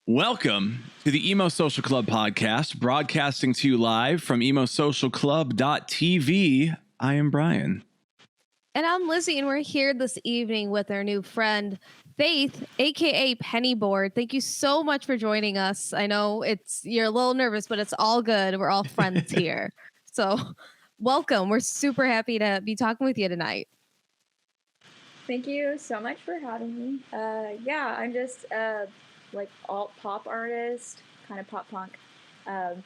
Welcome to the Emo Social Club podcast, broadcasting to you live from emosocialclub.tv. I am Brian. And I'm Lizzie, and we're here this evening with our new friend, Faith, aka Pennyboard. Thank you so much for joining us. I know you're a little nervous, but it's all good. We're all friends here. So welcome. We're super happy to be talking with you tonight. Thank you so much for having me. I'm just like alt pop artist, kind of pop punk,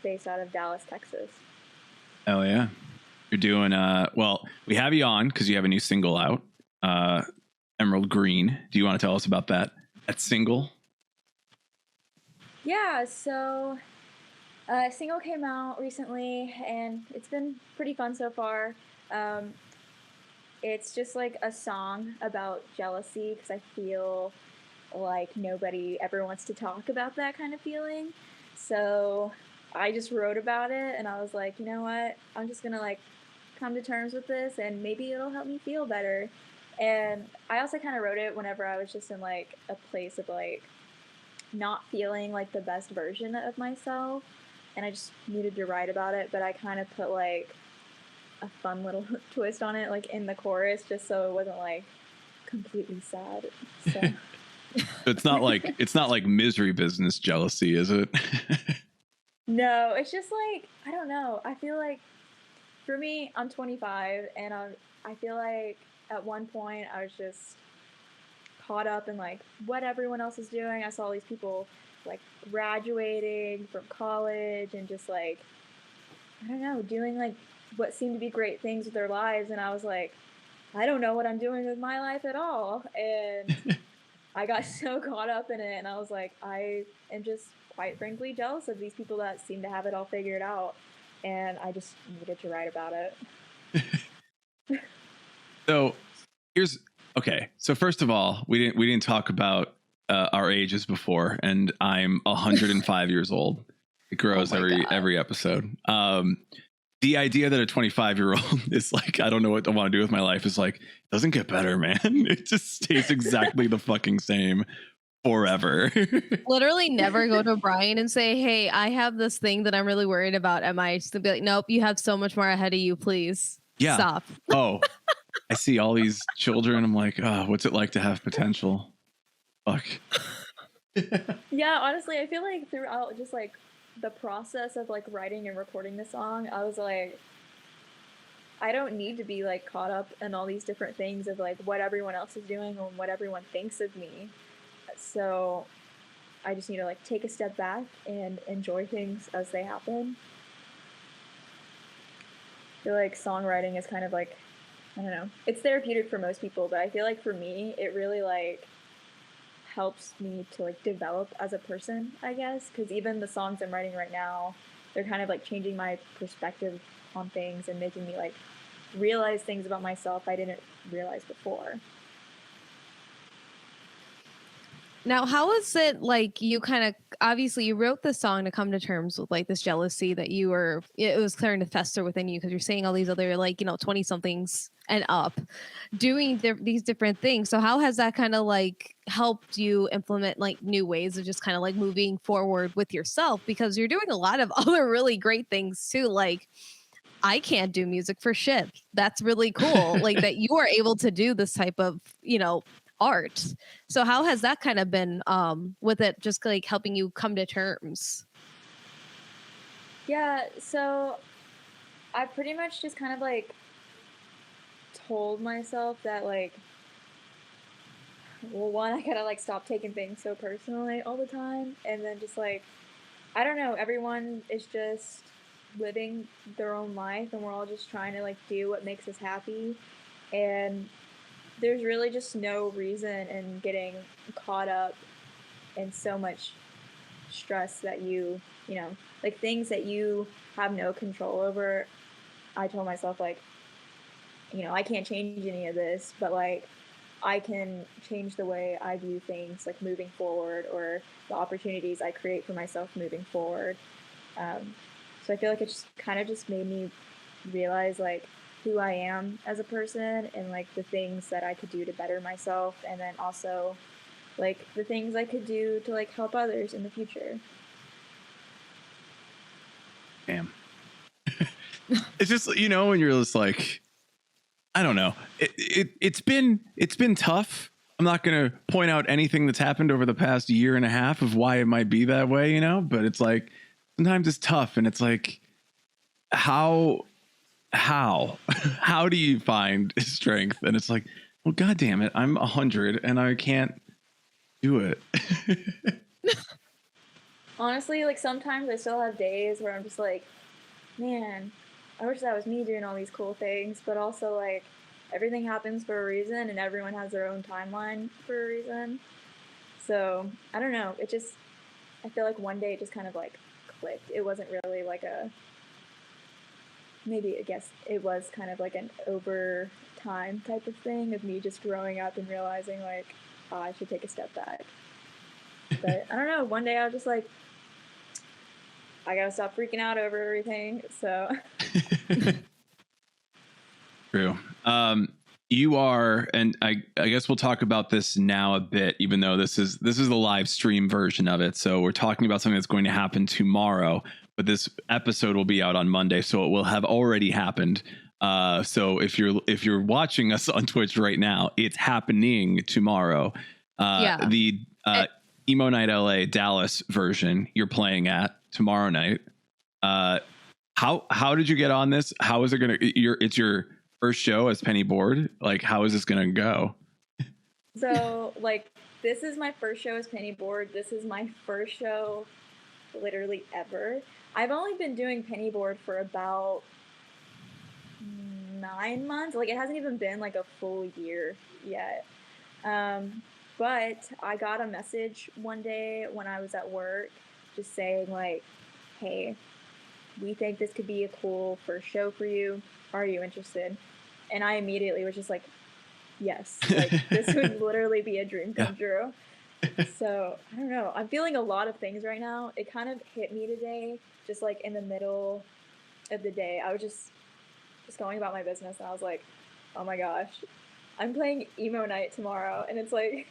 based out of Dallas, Texas. Oh yeah, you're doing well. We have you on because you have a new single out, Emerald Green. Do you want to tell us about that single? Yeah, so a single came out recently, and it's been pretty fun so far. It's just like a song about jealousy because I feel like nobody ever wants to talk about that kind of feeling. So I just wrote about it, and I was like, you know what? I'm just gonna like come to terms with this, and maybe it'll help me feel better. And I also kind of wrote it whenever I was just in like a place of like not feeling like the best version of myself, and I just needed to write about it. But I kind of put like a fun little twist on it, like in the chorus, just so it wasn't like completely sad. So. It's not like misery business jealousy, is it? No, it's just like, I don't know. I feel like for me, I'm 25, and I feel like at one point I was just caught up in like what everyone else is doing. I saw all these people like graduating from college and just like, I don't know, doing like what seemed to be great things with their lives, and I was like, I don't know what I'm doing with my life at all. And I got so caught up in it, and I was like, I am just quite frankly jealous of these people that seem to have it all figured out, and I just needed to write about it. So So first of all, we didn't talk about our ages before, and I'm 105 years old. It grows every episode. The idea that a 25-year-old is like, I don't know what I want to do with my life is like, doesn't get better, man. It just stays exactly the fucking same forever. Literally never go to Brian and say, hey, I have this thing that I'm really worried about. Am I just to be like, nope, you have so much more ahead of you. Please stop. Oh, I see all these children. I'm like, oh, what's it like to have potential? Fuck. Yeah, honestly, I feel like throughout just like the process of like writing and recording the song, I was like, I don't need to be like caught up in all these different things of like what everyone else is doing and what everyone thinks of me. So I just need to like take a step back and enjoy things as they happen. I feel like songwriting is kind of like, I don't know, it's therapeutic for most people, but I feel like for me, it really like helps me to like develop as a person, I guess, because even the songs I'm writing right now, they're kind of like changing my perspective on things and making me like realize things about myself I didn't realize before. Now, how is it like you kind of obviously you wrote this song to come to terms with like this jealousy that it was starting to fester within you because you're saying all these other like, 20 somethings and up doing these different things. So how has that kind of like helped you implement like new ways of just kind of like moving forward with yourself? Because you're doing a lot of other really great things too. Like, I can't do music for shit. That's really cool. Like that you are able to do this type of, art. So how has that kind of been with it just like helping you come to terms? Yeah, so I pretty much just kind of like told myself that like, well, one, I gotta like stop taking things so personally all the time, and then just like, I don't know, everyone is just living their own life, and we're all just trying to like do what makes us happy, and there's really just no reason in getting caught up in so much stress that like things that you have no control over. I told myself like, I can't change any of this, but like I can change the way I view things like moving forward, or the opportunities I create for myself moving forward. So I feel like it just kind of just made me realize like who I am as a person and like the things that I could do to better myself, and then also like the things I could do to like help others in the future. Damn. It's just, you know, when you're just like, I don't know. It's been tough. I'm not going to point out anything that's happened over the past year and a half of why it might be that way, you know, but it's like, sometimes it's tough, and it's like, how do you find strength? And it's like, well, God damn it, I'm 100 and I can't do it. Honestly, like sometimes I still have days where I'm just like, man, I wish that was me doing all these cool things, but also like everything happens for a reason and everyone has their own timeline for a reason. So I don't know. It just, I feel like one day it just kind of like clicked. It wasn't really like a, maybe I guess it was kind of like an over time type of thing of me just growing up and realizing like, oh, I should take a step back. But I don't know. One day I was just like, I gotta stop freaking out over everything. So True. You are, and I guess we'll talk about this now a bit, even though this is the live stream version of it. So we're talking about something that's going to happen tomorrow, but this episode will be out on Monday, so it will have already happened. So if you're watching us on Twitch right now, it's happening tomorrow. The Emo Night LA Dallas version you're playing at tomorrow night. How did you get on this? How is it gonna? It's your first show as Penny Board. Like, how is this gonna go? So like this is my first show as Penny Board. This is my first show literally ever. I've only been doing Penny Board for about 9 months. Like it hasn't even been like a full year yet. But I got a message one day when I was at work just saying like, hey, we think this could be a cool first show for you. Are you interested? And I immediately was just like, yes, like this would literally be a dream come true. So I don't know. I'm feeling a lot of things right now. It kind of hit me today, just like in the middle of the day. I was just going about my business and I was like, oh my gosh, I'm playing Emo Night tomorrow. And it's like,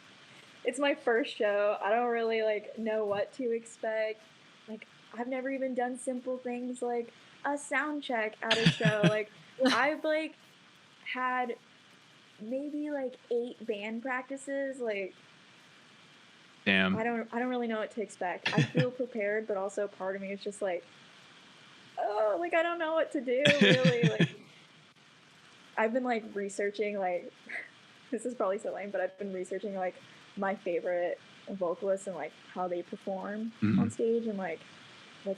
it's my first show. I don't really like know what to expect. Like I've never even done simple things like a sound check at a show. Like I've like had maybe like 8 band practices. Like damn, I don't really know what to expect. I feel prepared, but also part of me is just like, oh, like I don't know what to do really. Like I've been like researching like this is probably so lame, but I've been researching like my favorite vocalists and like how they perform on stage and like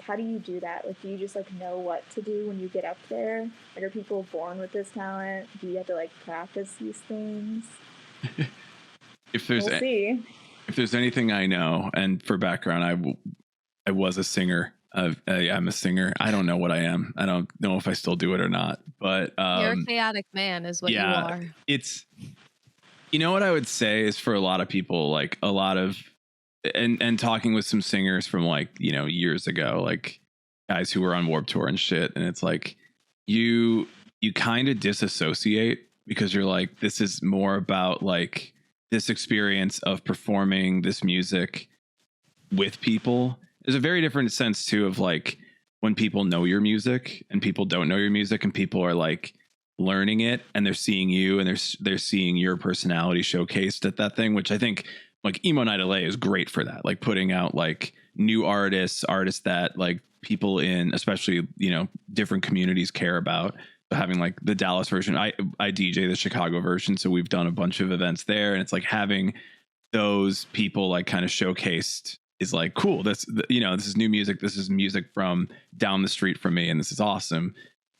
how do you do that? Like, do you just like know what to do when you get up there? Like, are people born with this talent? Do you have to like practice these things? If there's we'll see. If there's anything I know, and for background, I was a singer. I'm a singer. I don't know what I am. I don't know if I still do it or not. But you're a chaotic man, is what you are. It's, you know what I would say is for a lot of people, like a lot of, and talking with some singers from like, you know, years ago, like guys who were on Warped Tour and shit, and it's like you kind of disassociate because you're like, this is more about like this experience of performing this music with people. There's a very different sense too of like when people know your music and people don't know your music, and people are like learning it and they're seeing you and they're seeing your personality showcased at that thing, which I think like Emo Night LA is great for that, like putting out like new artists that like people in especially, you know, different communities care about. So having like the Dallas version, I DJ the Chicago version, so we've done a bunch of events there, and it's like having those people like kind of showcased is like cool. That's, you know, this is new music. This is music from down the street from me, and this is awesome.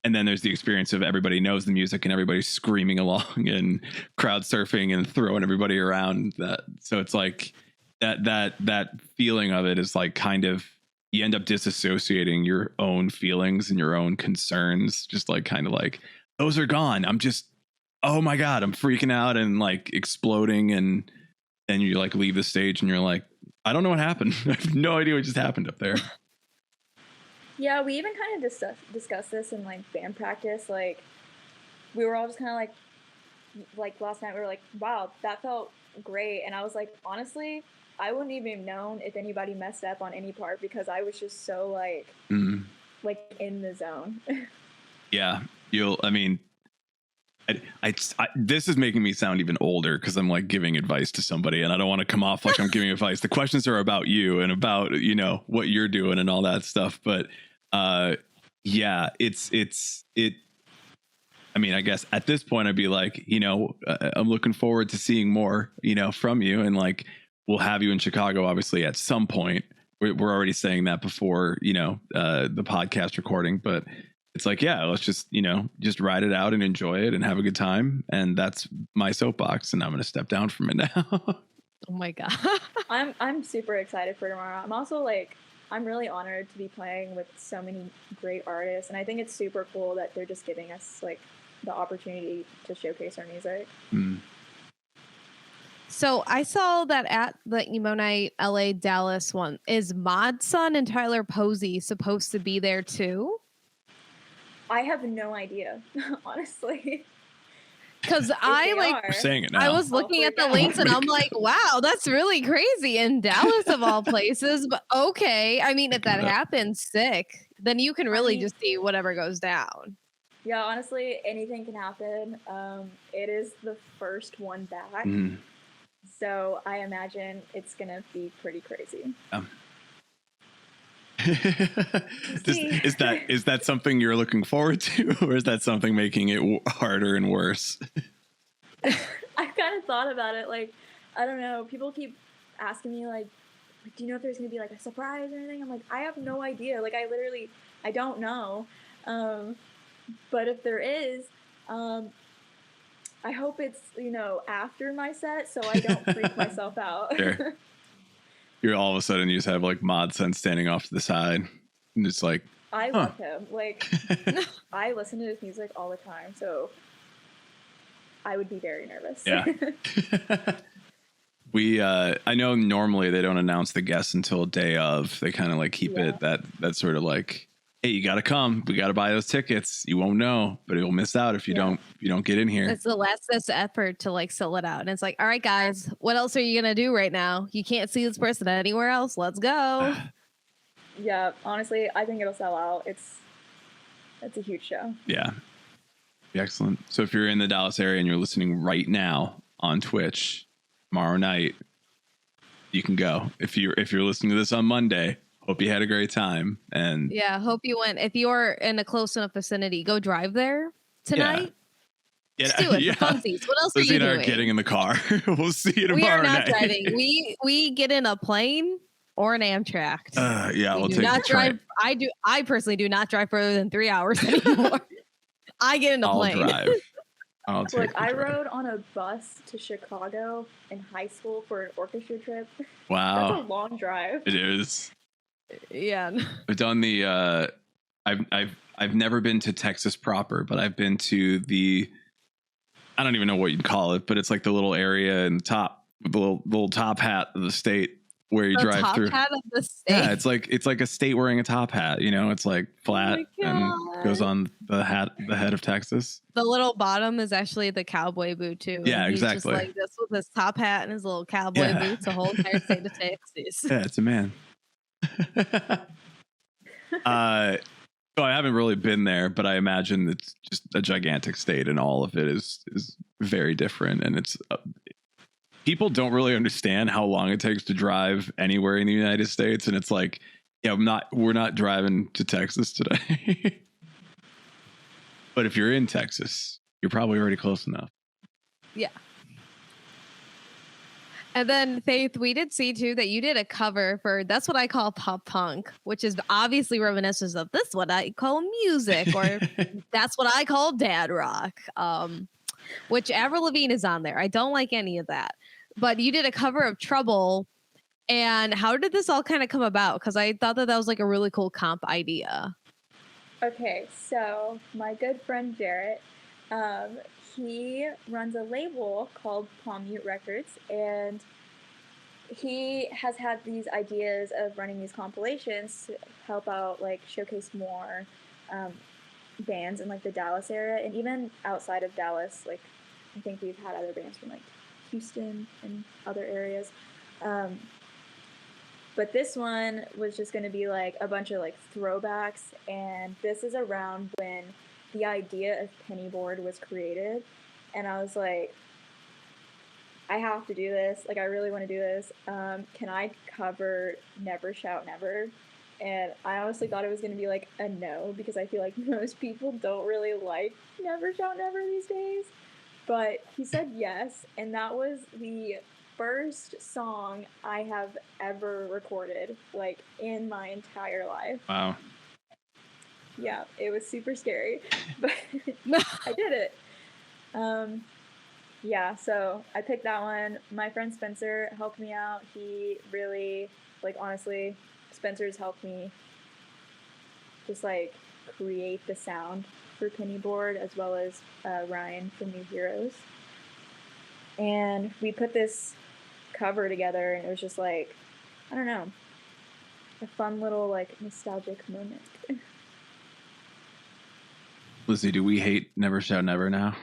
And then there's the experience of everybody knows the music and everybody's screaming along and crowd surfing and throwing everybody around. That, so it's like that feeling of it is like kind of, you end up disassociating your own feelings and your own concerns, just like kind of like those are gone. I'm just, oh my God, I'm freaking out and like exploding, and then you like leave the stage and you're like, I don't know what happened. I have no idea what just happened up there. Yeah, we even kind of discussed this in like band practice. Like we were all just kind of like last night we were like, wow, that felt great. And I was like, honestly, I wouldn't even have known if anybody messed up on any part because I was just so like in the zone. Yeah, I mean, this is making me sound even older because I'm like giving advice to somebody, and I don't want to come off like I'm giving advice. The questions are about you and about what you're doing and all that stuff. But yeah, it. I mean, I guess at this point I'd be like, I'm looking forward to seeing more, from you, and like we'll have you in Chicago, obviously, at some point. We're already saying that before, the podcast recording, but it's like, yeah, let's just ride it out and enjoy it and have a good time. And that's my soapbox, and I'm going to step down from it now. Oh my God. I'm super excited for tomorrow. I'm also like, I'm really honored to be playing with so many great artists. And I think it's super cool that they're just giving us like the opportunity to showcase our music. So I saw that at the Emo Night LA Dallas one, is Mod Sun and Tyler Posey supposed to be there too? I have no idea, honestly. Because we're saying it now. I was looking at the links and I'm like, wow, that's really crazy in Dallas of all places. But okay, I mean, if that happens, sick. Then you can really just see whatever goes down. Yeah, honestly, anything can happen. It is the first one back. So I imagine it's going to be pretty crazy. Is that something you're looking forward to, or is that something making it harder and worse? I've kind of thought about it. Like, I don't know. People keep asking me, like, do you know if there's going to be like a surprise or anything? I'm like, I have no idea. Like, I don't know. But if there is, I hope it's, after my set so I don't freak myself out. Sure. You're all of a sudden you just have like Mod Sun standing off to the side and it's like, I love him. Like, I listen to his music all the time, so I would be very nervous. Yeah. I know normally they don't announce the guests until day of. They kind of like keep it that sort of like, hey, you got to come. We got to buy those tickets. You won't know, but you'll miss out if you don't get in here. It's the last effort to like sell it out. And it's like, all right, guys, what else are you going to do right now? You can't see this person anywhere else. Let's go. Yeah, honestly, I think it'll sell out. It's a huge show. Yeah. Excellent. So if you're in the Dallas area and you're listening right now on Twitch tomorrow night, you can go. If you're listening to this on Monday, hope you had a great time. And yeah, hope you went. If you're in a close enough vicinity, go drive there tonight. Yeah. Let's do it for funsies. What else are you doing? Getting in the car. We'll see you tomorrow. We are not night. driving. We get in a plane or an Amtrak. We'll do take not the train. drive. I personally do not drive further than 3 hours anymore. I get in a plane. I'll drive. Look, I rode on a bus to Chicago in high school for an orchestra trip. Wow. That's a long drive. It is. Yeah. I've done the I've never been to Texas proper, but I've been to I don't even know what you'd call it, but it's like the little area in the top, the little top hat of the state where you drive top through. Hat of the state? Yeah, it's like a state wearing a top hat, it's like flat and goes on the head of Texas. The little bottom is actually the cowboy boot too. Yeah, He's exactly. Just like this with his top hat and his little cowboy boots, the whole entire state of Texas. Yeah, it's a man. So I haven't really been there, but I imagine it's just a gigantic state, and all of it is very different. And it's people don't really understand how long it takes to drive anywhere in the United States, and it's like, yeah, we're not driving to Texas today. But if you're in Texas, you're probably already close enough. Yeah. And then Faith, we did see too that you did a cover for That's What I Call Pop Punk, which is obviously reminiscent of This What I Call Music, or That's What I Call Dad Rock, which Avril Lavigne is on there. I don't like any of that, but you did a cover of Trouble. And how did this all kind of come about? Because I thought that was like a really cool comp idea. Okay, so my good friend Jarrett, he runs a label called Palm Mute Records, and he has had these ideas of running these compilations to help out, like, showcase more bands in like the Dallas area, and even outside of Dallas. Like, I think we've had other bands from like Houston and other areas. But this one was just going to be like a bunch of like throwbacks, and this is around when the idea of penny board was created, and I was like, I have to do this. Like, I really want to do this. Can I cover Never Shout Never? And I honestly thought it was going to be like a no, because I feel like most people don't really like Never Shout Never these days. But he said yes, and that was the first song I have ever recorded, like, in my entire life. Wow. Yeah, it was super scary, but I did it. Yeah, so I picked that one. My friend Spencer helped me out. He really, like, honestly, Spencer's helped me just, like, create the sound for Penny Board, as well as Ryan from New Heroes. And we put this cover together, and it was just, like, I don't know, a fun little, like, nostalgic moment. Lizzie, do we hate Never Shout Never now?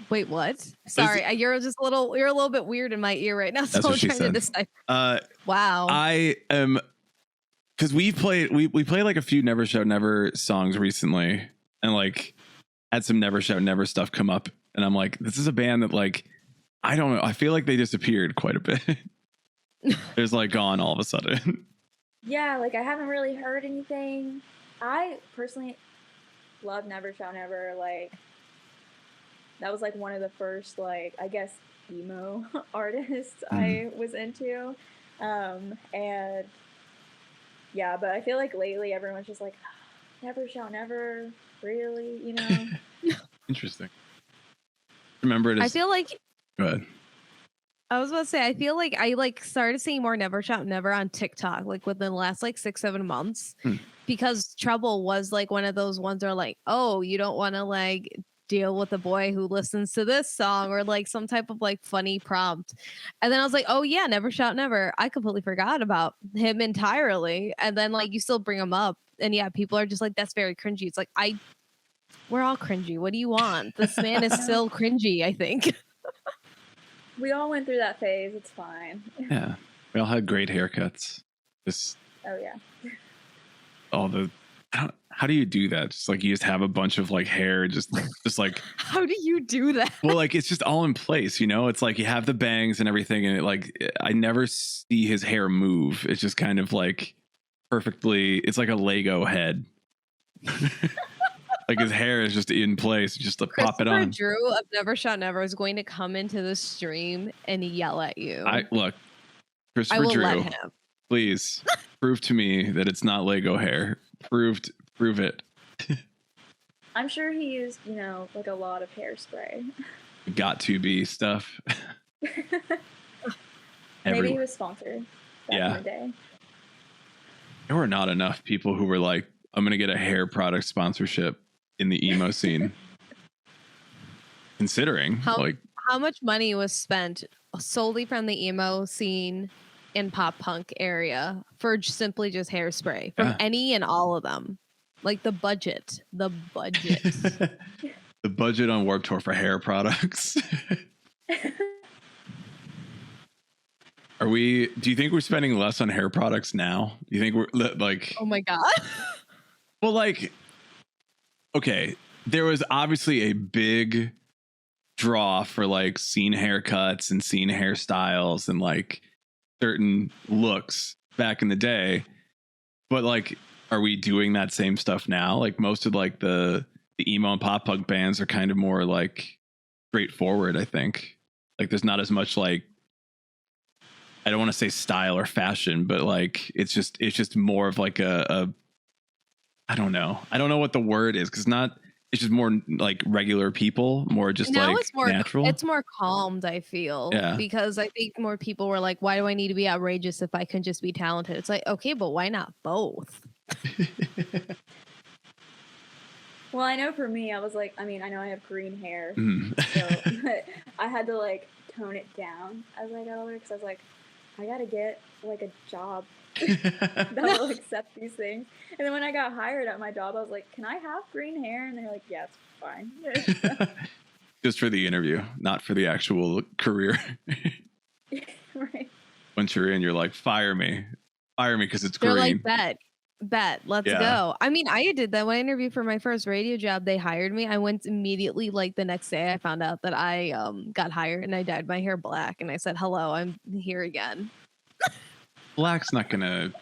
Wait, what? Sorry, you're just you're a little bit weird in my ear right now. So I'm trying to decide. Wow. I am, because we played like a few Never Shout Never songs recently, and like had some Never Shout Never stuff come up, and I'm like, this is a band that, like, I don't know, I feel like they disappeared quite a bit. It's like gone all of a sudden. Yeah, like, I haven't really heard anything. I personally love Never Shout Never. Like, that was like one of the first, like, I guess, emo artists I was into. And yeah, but I feel like lately everyone's just like, Never Shout Never, really, you know? Interesting. Remember it as, I feel like, go ahead. I was about to say, I feel like I like started seeing more Never Shout Never on TikTok, like within the last like 6-7 months, because Trouble was like one of those ones where like, oh, you don't want to like deal with a boy who listens to this song, or like some type of like funny prompt. And then I was like, oh yeah, Never Shout Never. I completely forgot about him entirely. And then like you still bring him up, and yeah, people are just like, that's very cringy. It's like, we're all cringy. What do you want? This man is still cringy, I think. We all went through that phase. It's fine. Yeah, we all had great haircuts. Just Oh yeah. all the, how do you do that? Just like, you just have a bunch of like hair, just like, how do you do that? Well, like, it's just all in place, you know? It's like you have the bangs and everything, and it, like, I never see his hair move. It's just kind of like perfectly, it's like a Lego head. Like, his hair is just in place, just to pop it on. Drew of Never Shout Never is going to come into the stream and yell at you. Look, Christopher Drew, please prove to me that it's not Lego hair. Prove it. I'm sure he used, you know, like a lot of hairspray. Got to be stuff. Maybe he was sponsored back in the day. There were not enough people who were like, I'm going to get a hair product sponsorship in the emo scene. Considering how much money was spent solely from the emo scene in pop punk area for simply just hairspray from any and all of them. Like the budget. The budget on Warped Tour for hair products. Do you think we're spending less on hair products now? Do you think we're like, oh my God. Well, like, okay, there was obviously a big draw for like scene haircuts and scene hairstyles and like certain looks back in the day, but like, are we doing that same stuff now? Like, most of like the emo and pop punk bands are kind of more like straightforward, I think. Like, there's not as much like, I don't want to say style or fashion, but like, it's just more of like a I don't know what the word is, because it's just more like regular people, more just now, like, it's more natural. It's more calmed, I feel. Yeah. Because I think more people were like, why do I need to be outrageous if I can just be talented? It's like, okay, but why not both? Well, I know for me, I was like, I mean, I know I have green hair, so I had to like tone it down as I got older, because I was like, I gotta get like a job that will accept these things. And then when I got hired at my job, I was like, can I have green hair? And they're like, yeah, it's fine. Just for the interview, not for the actual career. Right. Once you're in, you're like, fire me because it's They're green. like, bet, let's go. I mean, I did that when I interviewed for my first radio job. They hired me. I went immediately, like the next day. I found out that I got hired, and I dyed my hair black. And I said, "Hello, I'm here again." Black's not gonna,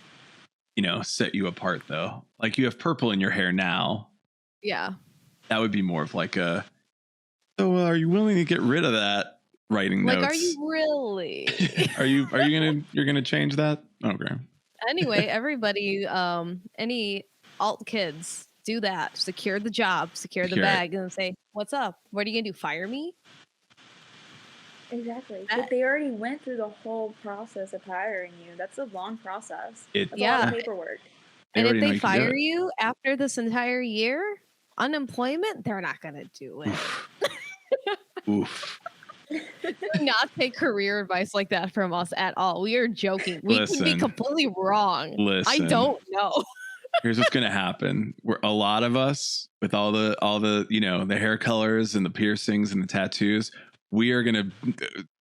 set you apart though. Like you have purple in your hair now. Yeah. That would be more of like a. So are you willing to get rid of that writing Like, notes? are you really? You're gonna change that? Okay. Anyway, everybody, any alt kids, do that. Secure the job, secure the bag, and say, "What's up? What are you gonna do? Fire me?" Exactly. But they already went through the whole process of hiring you. That's a long process. That's a lot of paperwork. And if they fire you after this entire year, unemployment, they're not gonna do it. Oof. Do not take career advice like that from us at all. We are joking. We can be completely wrong. I don't know. Here's what's gonna happen. We're a lot of us with all the the hair colors and the piercings and the tattoos. We are gonna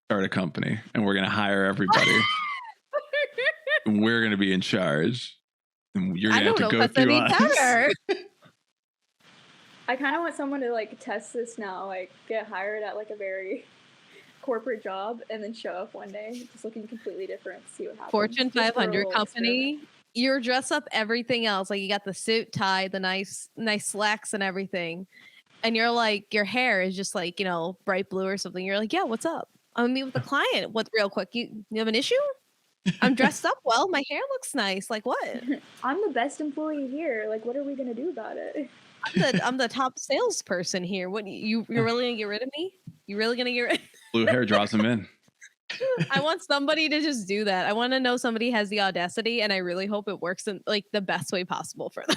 start a company and we're gonna hire everybody. And we're gonna be in charge. And you're gonna have to go through us. I kind of want someone to like test this now, like get hired at like a very corporate job and then show up one day just looking completely different, see what happens. Fortune 500 company. You're dress up everything else. Like you got the suit, tie, the nice slacks and everything. And you're like, your hair is just like, bright blue or something. You're like, yeah, what's up? I'm gonna meet with the client. What real quick? You have an issue? I'm dressed up well. My hair looks nice. Like what? I'm the best employee here. Like, what are we gonna do about it? I'm the top salesperson here. What you're really gonna get rid of me? You really gonna get rid? Blue hair draws them in. I want somebody to just do that. I want to know somebody has the audacity, and I really hope it works in like the best way possible for them.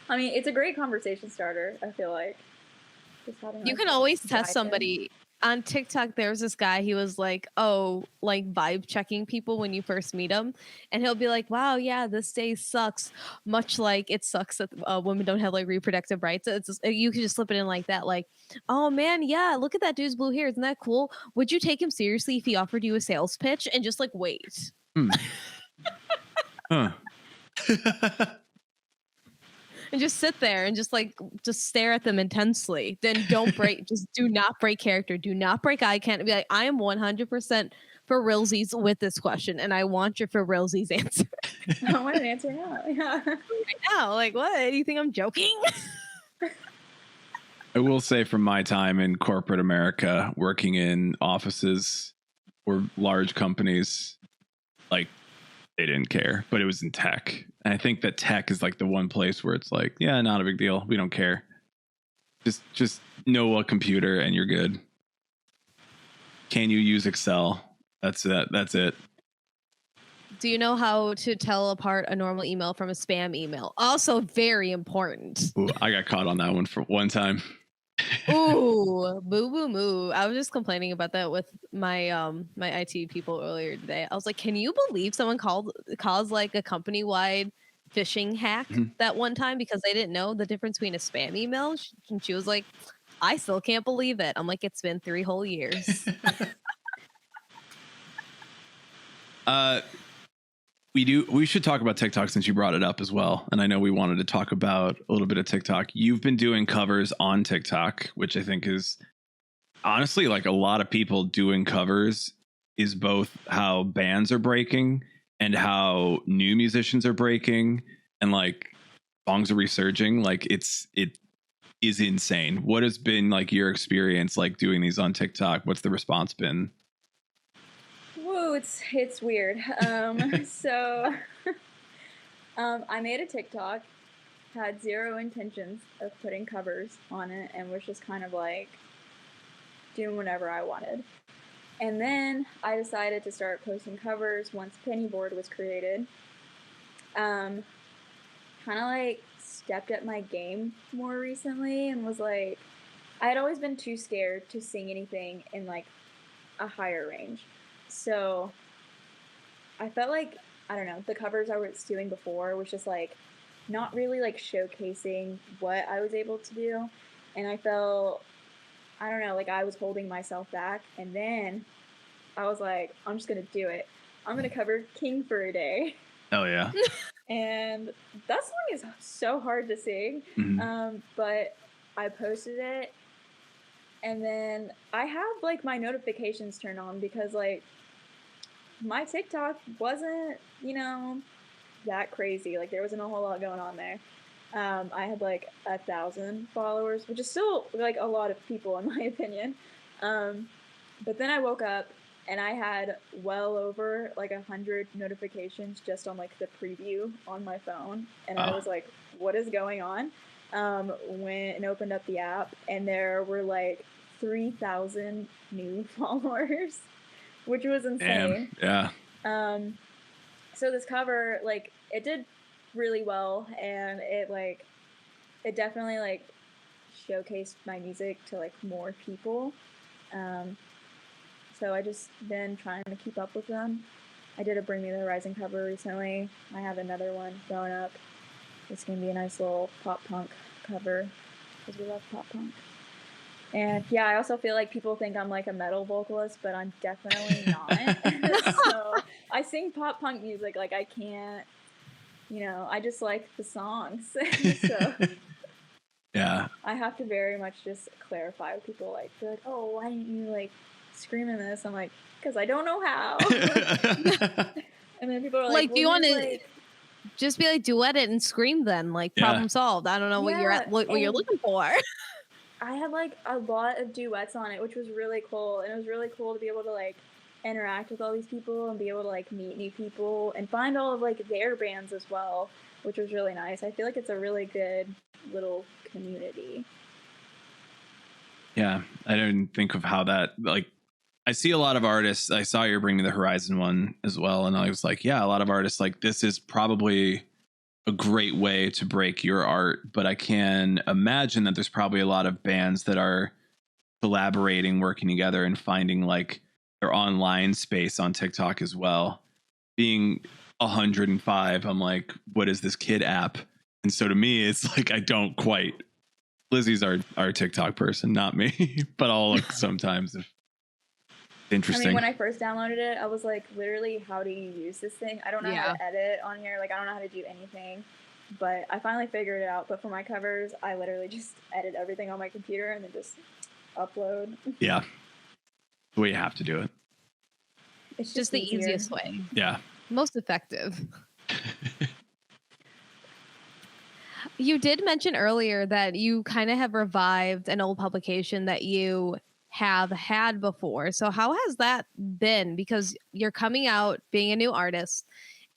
I mean, it's a great conversation starter. I feel like you can always test somebody. On TikTok, there's this guy, he was like, vibe checking people when you first meet him. And he'll be like, wow, yeah, this day sucks. Much like it sucks that women don't have like reproductive rights. You can just slip it in like that. Like, oh man, yeah, look at that dude's blue hair. Isn't that cool? Would you take him seriously if he offered you a sales pitch? And just like, wait. Huh. And just sit there and just stare at them intensely. Then just do not break character. Do not break eye contact. Be like, I am 100% for realsies with this question. And I want your for realsies answer. I want an answer now. Yeah. Right now. Like, what? Do you think I'm joking? I will say from my time in corporate America, working in offices or large companies, like they didn't care, but it was in tech. And I think that tech is like the one place where it's like, yeah, not a big deal. We don't care. Just know a computer and you're good. Can you use Excel? That's it. Do you know how to tell apart a normal email from a spam email? Also very important. Ooh, I got caught on that one for one time. Ooh, boo boo moo. I was just complaining about that with my my IT people earlier today. I was like, can you believe someone caused like a company-wide phishing hack that one time because they didn't know the difference between a spam email? And she was like, I still can't believe it. I'm like, it's been 3 whole years. We should talk about TikTok since you brought it up as well. And I know we wanted to talk about a little bit of TikTok. You've been doing covers on TikTok, which I think is honestly like a lot of people doing covers is both how bands are breaking and how new musicians are breaking and like songs are resurging. Like it is insane. What has been like your experience like doing these on TikTok? What's the response been? Whoa, it's weird. So I made a TikTok, had zero intentions of putting covers on it, and was just kind of like doing whatever I wanted. And then I decided to start posting covers once Pennyboard was created. Kind of like stepped up my game more recently and was like, I had always been too scared to sing anything in like a higher range. So I felt like, I don't know, the covers I was doing before was just like not really like showcasing what I was able to do. and I felt, I don't know, like I was holding myself back. And then I was like, I'm just gonna do it. I'm gonna cover King for a Day. Oh yeah. And that song is so hard to sing. But I posted it, and then I have like my notifications turned on because like my TikTok wasn't, that crazy. Like there wasn't a whole lot going on there. I had like 1,000 followers, which is still like a lot of people in my opinion. But then I woke up and I had well over like 100 notifications just on like the preview on my phone, and I was like, "What is going on?" Went and opened up the app, and there were like 3,000 new followers, which was insane. Damn. Yeah. So this cover, like, it did really well, and it definitely like showcased my music to like more people. So I just been trying to keep up with them. I did a Bring Me the Horizon cover recently. I have another one going up. It's gonna be a nice little pop punk cover because we love pop punk. And yeah, I also feel like people think I'm like a metal vocalist, but I'm definitely not. So I sing pop punk music. Like I can't, I just like the songs. So yeah. I have to very much just clarify with people. Like they're like, "Oh, why didn't you like scream in this?" I'm like, "Because I don't know how." And then people are like, Like, do you want to just be like duet it and scream then? Like problem solved. I don't know what you're looking for. I had like a lot of duets on it, which was really cool. And it was really cool to be able to like interact with all these people and be able to like meet new people and find all of like their bands as well, which was really nice. I feel like it's a really good little community. Yeah, I didn't think of how that, like, I see a lot of artists. I saw your Bring Me the Horizon one as well, and I was like, yeah, a lot of artists like this is probably a great way to break your art, but I can imagine that there's probably a lot of bands that are collaborating, working together, and finding like their online space on TikTok as well. Being 105, I'm like, what is this kid app? And so to me, it's like I don't quite. Lizzie's our TikTok person, not me, but I'll look sometimes if interesting. I mean, when I first downloaded it, I was like, literally, how do you use this thing? I don't know how to edit on here. Like, I don't know how to do anything. But I finally figured it out. But for my covers, I literally just edit everything on my computer and then just upload. Yeah. The way you have to do it. It's just the easiest way. Yeah. Most effective. You did mention earlier that you kind of have revived an old publication that you have had before. So how has that been? Because you're coming out being a new artist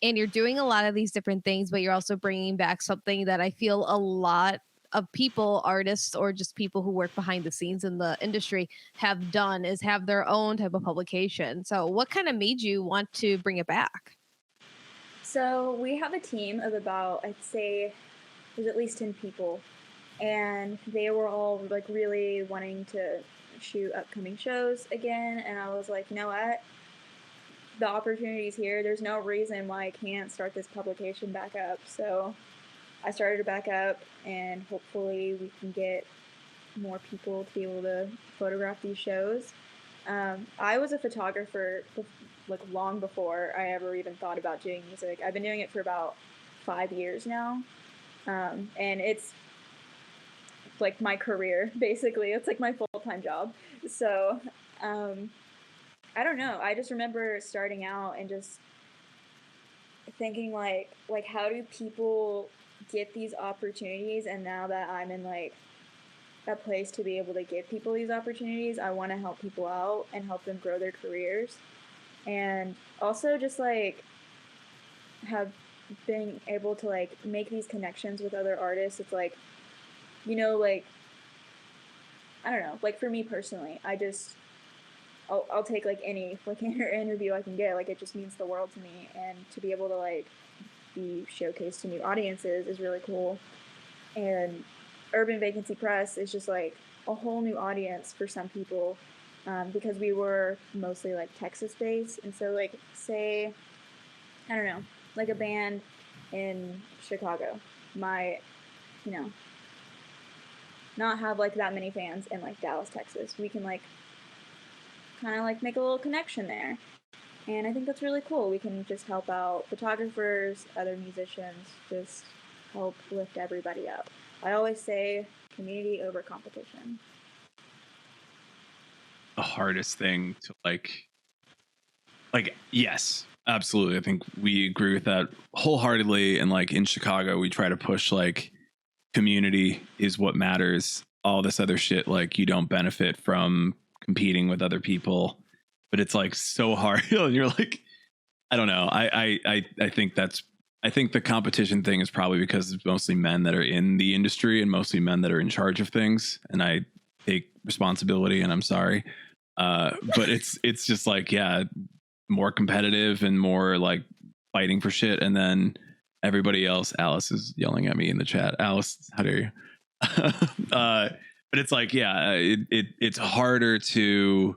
and you're doing a lot of these different things, but you're also bringing back something that I feel a lot of people, artists, or just people who work behind the scenes in the industry have done, is have their own type of publication. So what kind of made you want to bring it back? So we have a team of about, I'd say, there's at least 10 people, and they were all like really wanting to shoot upcoming shows again. And I was like, you know what? The opportunity's here. There's no reason why I can't start this publication back up. So I started it back up, and hopefully we can get more people to be able to photograph these shows. I was a photographer like long before I ever even thought about doing music. I've been doing it for about 5 years now. And it's like my career, basically. It's like my full-time job. So, I don't know. I just remember starting out and just thinking like how do people get these opportunities? And now that I'm in like a place to be able to give people these opportunities, I want to help people out and help them grow their careers. And also just like have being able to like make these connections with other artists. It's like, like, I don't know, like for me personally, I'll take like any like interview I can get. Like it just means the world to me, and to be able to like be showcased to new audiences is really cool. And Urban Vacancy Press is just like a whole new audience for some people, because we were mostly like Texas based. And so like say, I don't know, like a band in Chicago might not have like that many fans in like Dallas, Texas. We can like kind of like make a little connection there. And I think that's really cool. We can just help out photographers, other musicians, just help lift everybody up. I always say community over competition. The hardest thing to like yes, absolutely. I think we agree with that wholeheartedly. And like in Chicago, we try to push like community is what matters. All this other shit, like you don't benefit from competing with other people. But it's like so hard. And you're like, I don't know. I think the competition thing is probably because it's mostly men that are in the industry and mostly men that are in charge of things. And I take responsibility, and I'm sorry. But it's just like, yeah, more competitive and more like fighting for shit. And then everybody else, Alice is yelling at me in the chat. Alice, how dare you? But it's like, yeah, it's harder to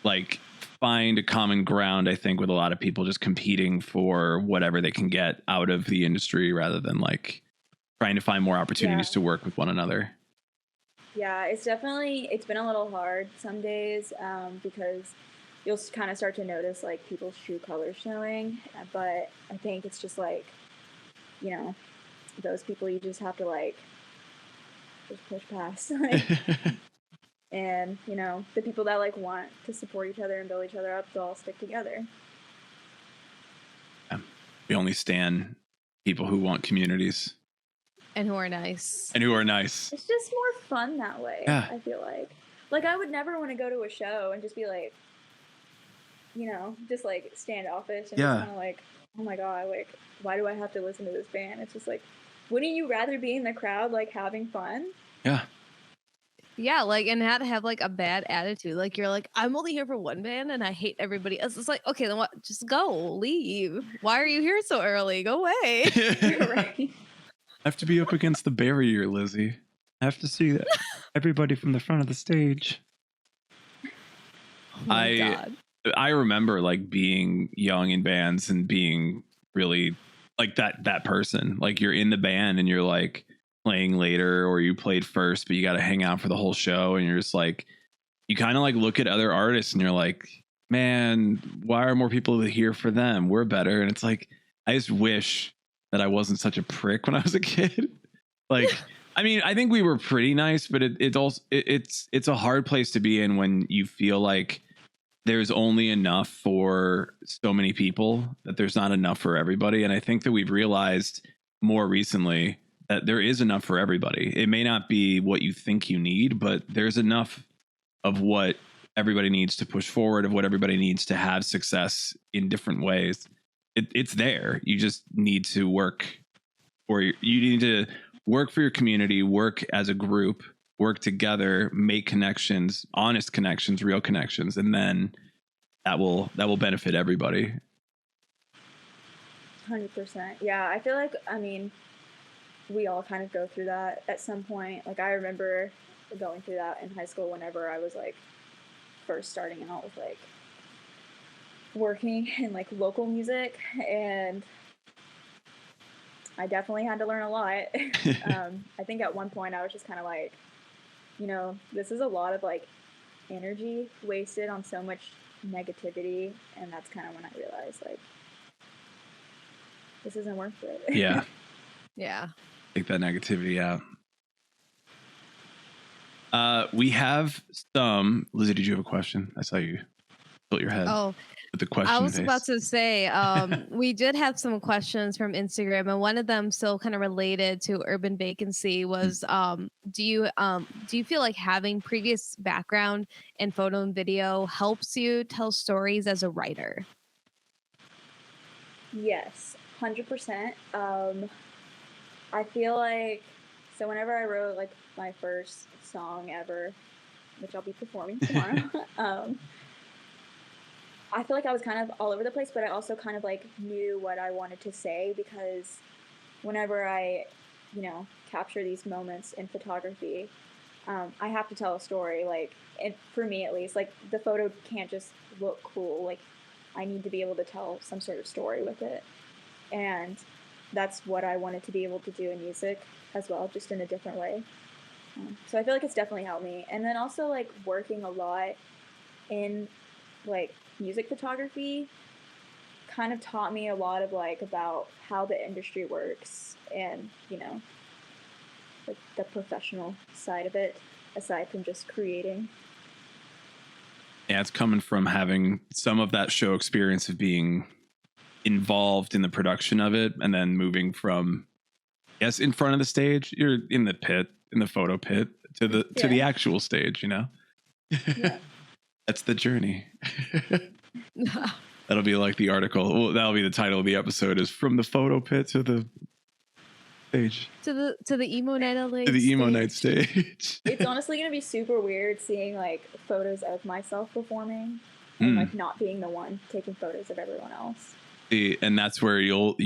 like find a common ground, I think, with a lot of people just competing for whatever they can get out of the industry rather than like trying to find more opportunities to work with one another. Yeah, it's been a little hard some days because you'll kind of start to notice like people's true colors showing. But I think it's just like, you know, those people you just have to like just push past. Like, and, you know, the people that like want to support each other and build each other up, they'll all stick together. Yeah. We only stand people who want communities. And who are nice. It's just more fun that way, yeah. I feel like. Like, I would never want to go to a show and just be like, you know, just like standoffish and just kind of like, oh my God, like, why do I have to listen to this band? It's just like, wouldn't you rather be in the crowd, like, having fun? Yeah. Yeah, like, and had to have like a bad attitude. Like, you're like, I'm only here for one band and I hate everybody else. It's like, okay, then what? Just go, leave. Why are you here so early? Go away. Right. I have to be up against the barrier, Lizzie. I have to see that everybody from the front of the stage. Oh my God. I remember like being young in bands and being really like that person. Like you're in the band and you're like playing later, or you played first, but you got to hang out for the whole show. And you're just like, you kind of like look at other artists and you're like, man, why are more people here for them? We're better. And it's like, I just wish that I wasn't such a prick when I was a kid. Like, I mean, I think we were pretty nice, but it's a hard place to be in when you feel like there's only enough for so many people, that there's not enough for everybody. And I think that we've realized more recently that there is enough for everybody. It may not be what you think you need, but there's enough of what everybody needs to push forward, of what everybody needs to have success in different ways. It's there. You just need to work, or you need to work for your community, work as a group, work together, make connections, honest connections, real connections, and then that will benefit everybody. 100%. Yeah, I feel like, I mean, we all kind of go through that at some point. Like, I remember going through that in high school whenever I was like first starting out with like working in like local music, and I definitely had to learn a lot. I think at one point I was just kind of like, you know, this is a lot of like energy wasted on so much negativity, and that's kind of when I realized like this isn't worth it. Yeah. Yeah. Take that negativity out. We have some. Lizzie, did you have a question? I saw you tilt your head. Oh, with the question I was face. about to say, we did have some questions from Instagram, and one of them still kind of related to urban vacancy was, do you feel like having previous background in photo and video helps you tell stories as a writer? Yes, 100%. I feel like, so whenever I wrote like my first song ever, which I'll be performing tomorrow, I feel like I was kind of all over the place, but I also kind of like knew what I wanted to say, because whenever I, you know, capture these moments in photography, I have to tell a story. Like, and for me at least, like the photo can't just look cool. Like, I need to be able to tell some sort of story with it. And that's what I wanted to be able to do in music as well, just in a different way. So I feel like it's definitely helped me. And then also like working a lot in like music photography kind of taught me a lot of like about how the industry works and, you know, like the professional side of it aside from just creating. Yeah, it's coming from having some of that show experience of being involved in the production of it and then moving from, yes, in front of the stage, you're in the pit, in the photo pit, to the actual stage, you know? Yeah. That's the journey. That'll be like the article. Well, that'll be the title of the episode, is From the Photo Pit to the Stage. To the emo night LA To the emo stage. night stage. It's honestly going to be super weird seeing like photos of myself performing and like not being the one taking photos of everyone else. See, and that's where you'll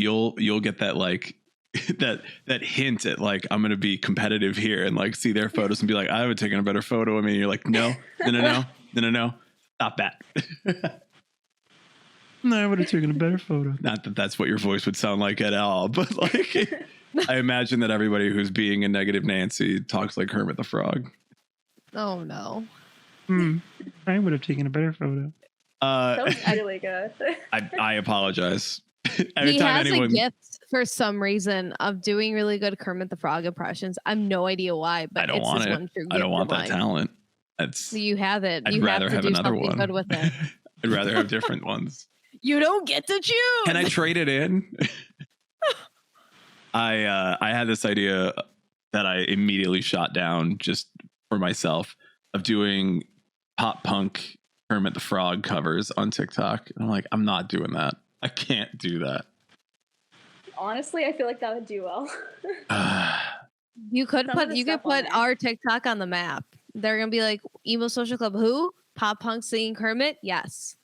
get that like that hint at like, I'm gonna be competitive here and like see their photos and be like, I would have taken a better photo. I mean, you're like, no, stop that. No, I would have taken a better photo. Not that that's what your voice would sound like at all, but like I imagine that everybody who's being a negative Nancy talks like Kermit the Frog. Oh no. I would have taken a better photo. That was really good. I apologize. He has a gift for some reason of doing really good Kermit the Frog impressions. I have no idea why, but I don't want it. I don't want that talent. You have it. I'd you rather have to have do another something one. good with it. I'd rather have different ones. You don't get to choose. Can I trade it in? I had this idea that I immediately shot down just for myself of doing pop punk Kermit the Frog covers on TikTok. And I'm like, I'm not doing that. I can't do that. Honestly, I feel like that would do well. You could put our TikTok on the map. They're gonna be like, Emo Social Club who? Pop punk singing Kermit? Yes.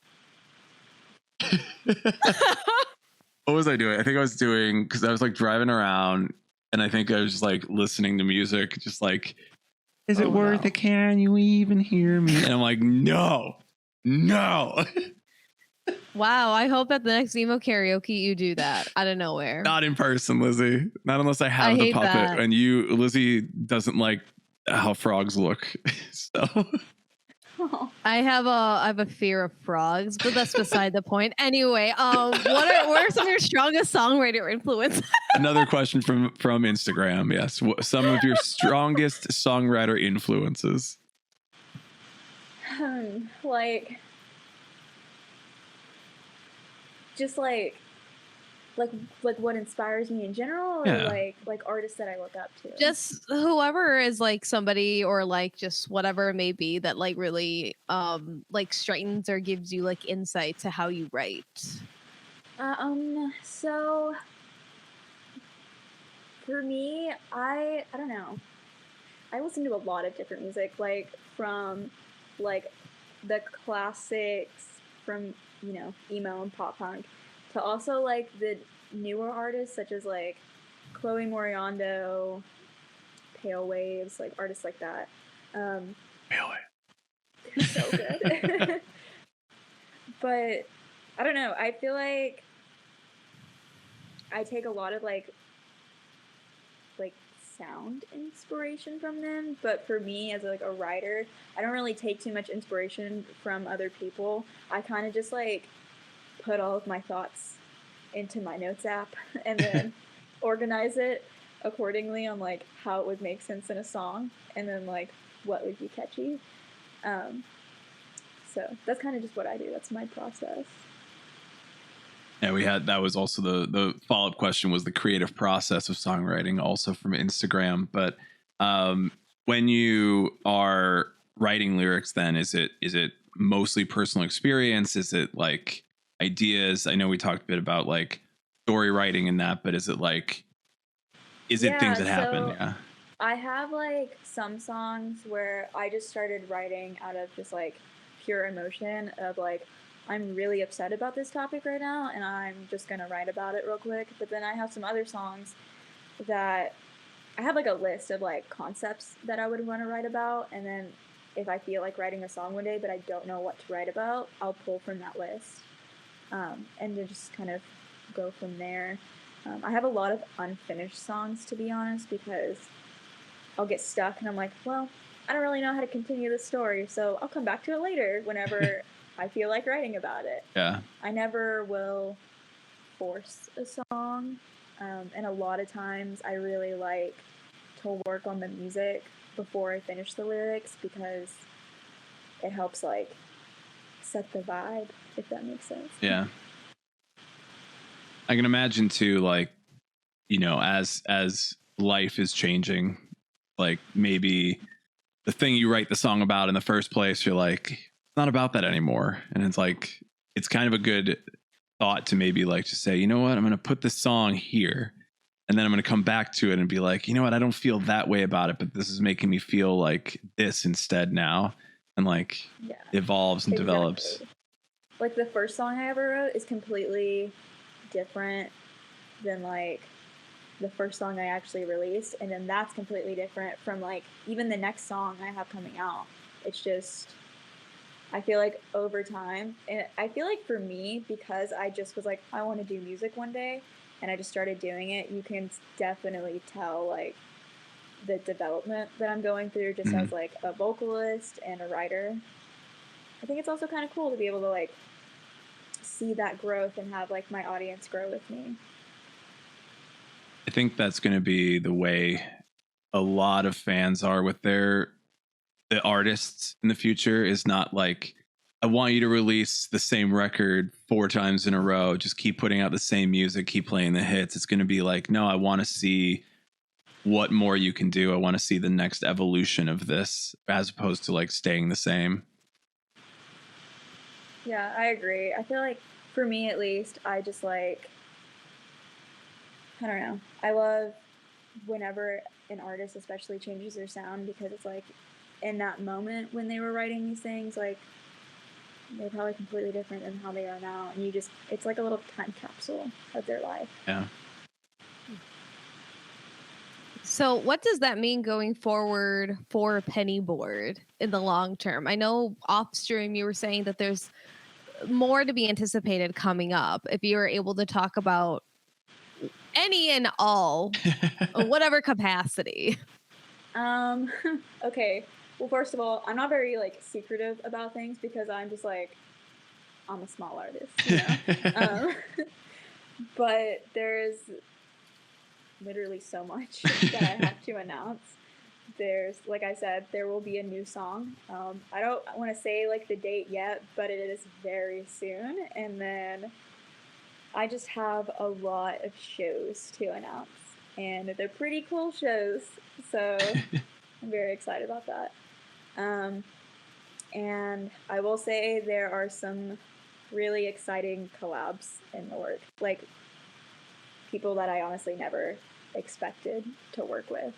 What was I doing? I think I was doing, because I was like driving around and I think I was just like listening to music, just like, is it worth it? Can you even hear me? And I'm like, no. Wow, I hope at the next emo karaoke you do that out of nowhere. Not in person, Lizzie. Not unless I have the puppet. That. And Lizzie doesn't like how frogs look. So I have a fear of frogs, but that's beside the point. Anyway, what are some of your strongest songwriter influences? Another question from Instagram. Yes, some of your strongest songwriter influences. Like, just like what inspires me in general, or like artists that I look up to. Just whoever is like somebody, or like just whatever it may be that like really like straightens or gives you like insight to how you write. So for me, I don't know. I listen to a lot of different music, like from like the classics from, you know, emo and pop punk, to also like the newer artists such as like Chloe Moriondo, Pale Waves, like artists like that. Pale Waves. They're so good. But I don't know. I feel like I take a lot of like sound inspiration from them, but for me as like a writer, I don't really take too much inspiration from other people. I kind of just like put all of my thoughts into my notes app and then organize it accordingly on like how it would make sense in a song and then like what would be catchy. So that's kind of just what I do. That's my process. Yeah, that was also the follow-up question, was the creative process of songwriting, also from Instagram. But when you are writing lyrics, then is it mostly personal experience? Is it like ideas? I know we talked a bit about like story writing and that, but is it things that happen? Yeah. I have like some songs where I just started writing out of just like pure emotion of like, I'm really upset about this topic right now and I'm just going to write about it real quick. But then I have some other songs that I have like a list of like concepts that I would want to write about. And then if I feel like writing a song one day, but I don't know what to write about, I'll pull from that list. And then just kind of go from there. I have a lot of unfinished songs, to be honest, because I'll get stuck and I'm like, well, I don't really know how to continue the story, so I'll come back to it later whenever I feel like writing about it. Yeah. I never will force a song, and a lot of times I really like to work on the music before I finish the lyrics because it helps like set the vibe, if that makes sense. Yeah. I can imagine too, like, you know, as life is changing, like maybe the thing you write the song about in the first place, you're like, it's not about that anymore. And it's like, it's kind of a good thought to maybe like just say, you know what, I'm going to put this song here. And then I'm going to come back to it and be like, you know what, I don't feel that way about it, but this is making me feel like this instead now. And like evolves and develops. Like the first song I ever wrote is completely different than like the first song I actually released, and then that's completely different from like even the next song I have coming out. It's just, I feel like over time, and I feel like for me, because I just was like, I want to do music one day, and I just started doing it, you can definitely tell like the development that I'm going through just as like a vocalist and a writer. I think it's also kind of cool to be able to like see that growth and have like my audience grow with me. I think that's going to be the way a lot of fans are with the artists in the future. Is not like, I want you to release the same record 4 times in a row, just keep putting out the same music, keep playing the hits. It's going to be like, no, I want to see what more you can do. I want to see the next evolution of this, as opposed to like staying the same. Yeah, I agree. I feel like for me at least, I just like, I don't know. I love whenever an artist especially changes their sound, because it's like in that moment when they were writing these things, like they're probably completely different than how they are now. And you just, it's like a little time capsule of their life. Yeah. So what does that mean going forward for Pennyboard in the long term? I know off stream you were saying that there's more to be anticipated coming up. If you were able to talk about any and all, whatever capacity. Okay. Well, first of all, I'm not very like secretive about things because I'm just like, I'm a small artist, you know? But there's literally so much that I have to announce. There's, like I said, there will be a new song. I don't want to say like the date yet, but it is very soon. And then I just have a lot of shows to announce, and they're pretty cool shows. So I'm very excited about that. And I will say there are some really exciting collabs in the work, like people that I honestly never expected to work with,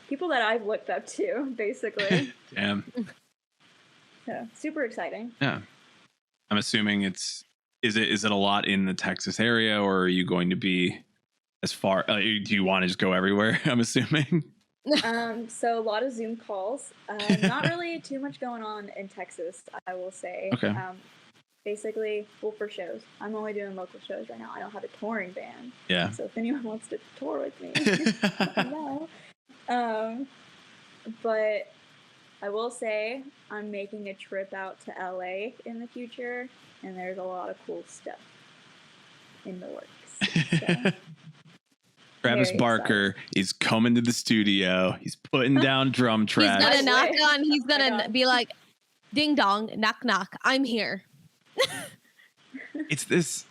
people that I've looked up to, basically. Damn. So super exciting. Yeah. I'm assuming is it a lot in the Texas area, or are you going to be as far, do you want to just go everywhere? I'm assuming. So a lot of Zoom calls, not really too much going on in Texas, I will say. Okay. Basically, well, for shows, I'm only doing local shows right now. I don't have a touring band. Yeah. So if anyone wants to tour with me, no. But I will say I'm making a trip out to LA in the future, and there's a lot of cool stuff in the works. So. Travis Barker is coming to the studio. He's putting down drum tracks. He's gonna knock on. He's gonna be like, "Ding dong, knock knock. I'm here." It's this.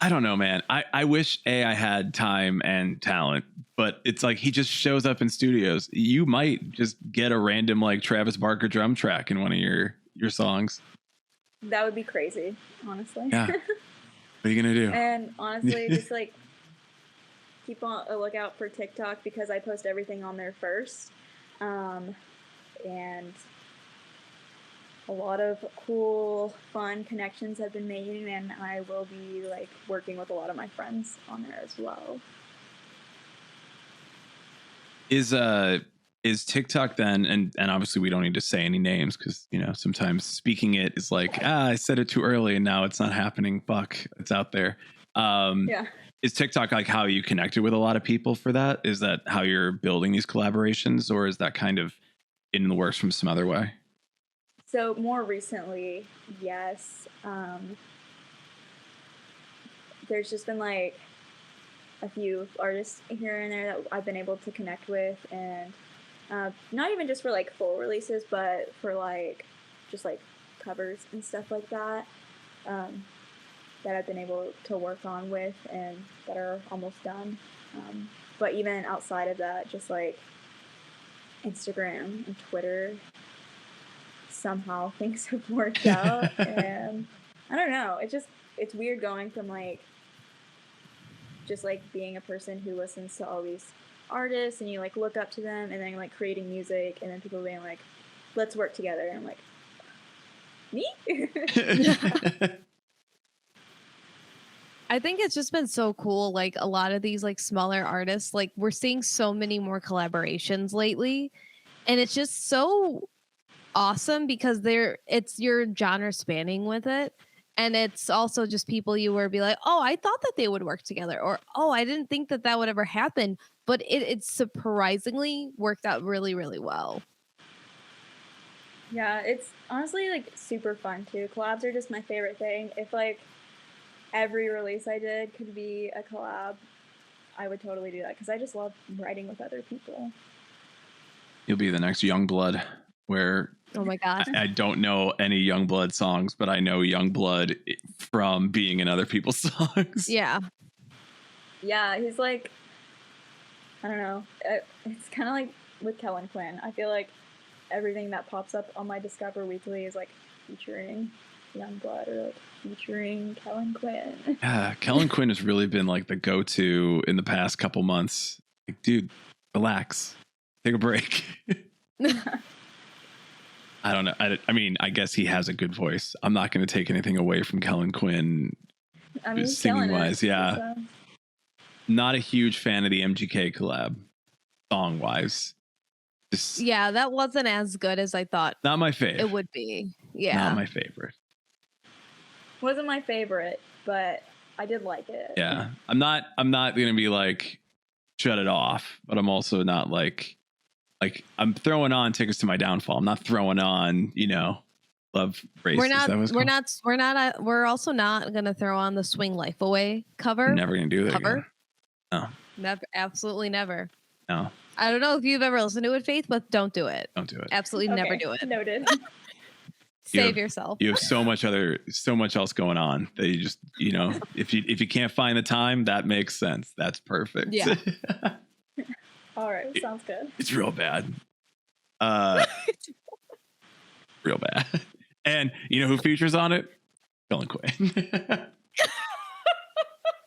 I don't know, man. I wish I had time and talent, but it's like he just shows up in studios. You might just get a random like Travis Barker drum track in one of your songs. That would be crazy, honestly. Yeah. What are you gonna do? And honestly, just like keep on a lookout for TikTok, because I post everything on there first. And a lot of cool, fun connections have been made, and I will be like working with a lot of my friends on there as well. Is TikTok then, and obviously we don't need to say any names because, you know, sometimes speaking it is like, I said it too early and now it's not happening. Fuck, it's out there. Yeah. Is TikTok like how you connected with a lot of people for that? Is that how you're building these collaborations, or is that kind of in the works from some other way? So more recently, yes. There's just been like a few artists here and there that I've been able to connect with, and not even just for like full releases, but for like just like covers and stuff like that. That I've been able to work on with and that are almost done. But even outside of that, just like Instagram and Twitter, somehow things have worked out. And I don't know, it's weird going from like just like being a person who listens to all these artists and you like look up to them, and then like creating music and then people being like, let's work together. And I'm like, me? I think it's just been so cool. Like a lot of these like smaller artists, like we're seeing so many more collaborations lately. And it's just so awesome because it's your genre spanning with it. And it's also just people you were be like, oh, I thought that they would work together, or oh, I didn't think that that would ever happen. But it's surprisingly worked out really, really well. Yeah, it's honestly like super fun too. Collabs are just my favorite thing. If like every release I did could be a collab, I would totally do that because I just love writing with other people. You'll be the next Youngblood, where Oh my god. I don't know any Youngblood songs, but I know Youngblood from being in other people's songs. Yeah. Yeah, he's like, I don't know. It's kind of like with Kellen Quinn. I feel like everything that pops up on my Discover Weekly is like featuring Youngblood or like featuring Kellen Quinn. Yeah, Kellen Quinn has really been like the go-to in the past couple months. Like, dude, relax, take a break. I don't know. I mean, I guess he has a good voice. I'm not going to take anything away from Kellen Quinn. I mean, singing wise, yeah. So. Not a huge fan of the MGK collab, song wise. Yeah, that wasn't as good as I thought. Not my favorite. It would be. Yeah. Not my favorite. Wasn't my favorite, but I did like it. Yeah. I'm not gonna be like shut it off, but I'm also not like I'm throwing on Tickets to My Downfall. I'm not throwing on, Love Race. We're also not gonna throw on the Swing Life Away cover. I'm never gonna do that. Cover. Again. No. Never, absolutely never. No. I don't know if you've ever listened to it, Faith, but don't do it. Don't do it. Absolutely never do it. Noted. Save yourself. You have so much else going on that you just, if you can't find the time, that makes sense. That's perfect. Yeah. All right, sounds good. It's real bad. Real bad. And you know who features on it? Kellen Quinn.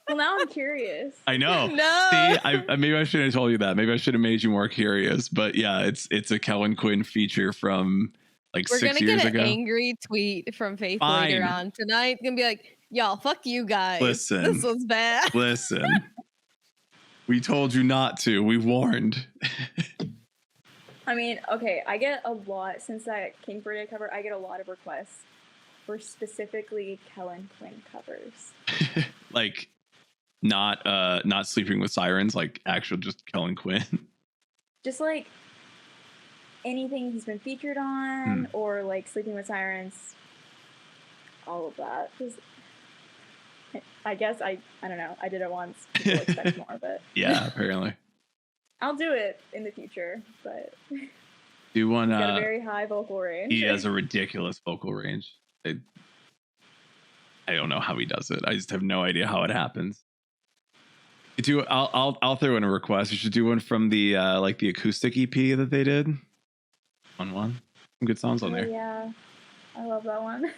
Well, now I'm curious. I know. No. See, maybe I shouldn't have told you that. Maybe I should have made you more curious. But yeah, it's a Kellen Quinn feature from like We're 6 gonna years get an ago. angry tweet from Faith Fine. later on tonight. Gonna be like, y'all, fuck you guys. Listen. This was bad. Listen. We told you not to. We warned. I mean, okay, I get a lot since that King for Day cover. I get a lot of requests for specifically Kellen Quinn covers. Like not Sleeping with Sirens, like actual just Kellen Quinn. Just like anything he's been featured on, or like Sleeping with Sirens, all of that. Just, I guess I don't know. I did it once. People expect more, but Yeah, apparently. I'll do it in the future. But Do one. he's got a very high vocal range. He has a ridiculous vocal range. I don't know how he does it. I just have no idea how it happens. I'll throw in a request. You should do one from the like the acoustic EP that they did. One. Some good songs on there. Yeah, I love that one.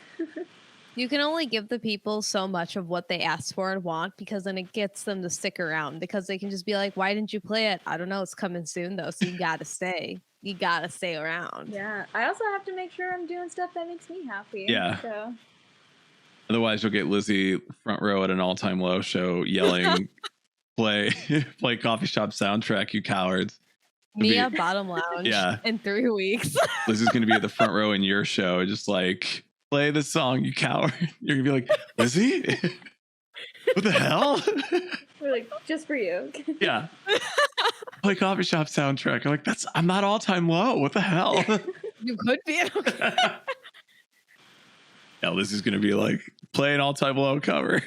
You can only give the people so much of what they ask for and want, because then it gets them to stick around, because they can just be like, why didn't you play it? I don't know. It's coming soon though. So you got to stay. You got to stay around. Yeah. I also have to make sure I'm doing stuff that makes me happy. Yeah. So. Otherwise, you'll get Lizzie front row at an all-time low show yelling, play Coffee Shop Soundtrack, you cowards. Mia Bottom Lounge in 3 weeks. Lizzie's going to be at the front row in your show, just like, play the song, you coward. You're going to be like, Lizzie? What the hell? We're like, just for you. Yeah. Play coffee shop soundtrack. I'm like, I'm not all time low. What the hell? You could be. Now this is gonna be like play an all time low cover.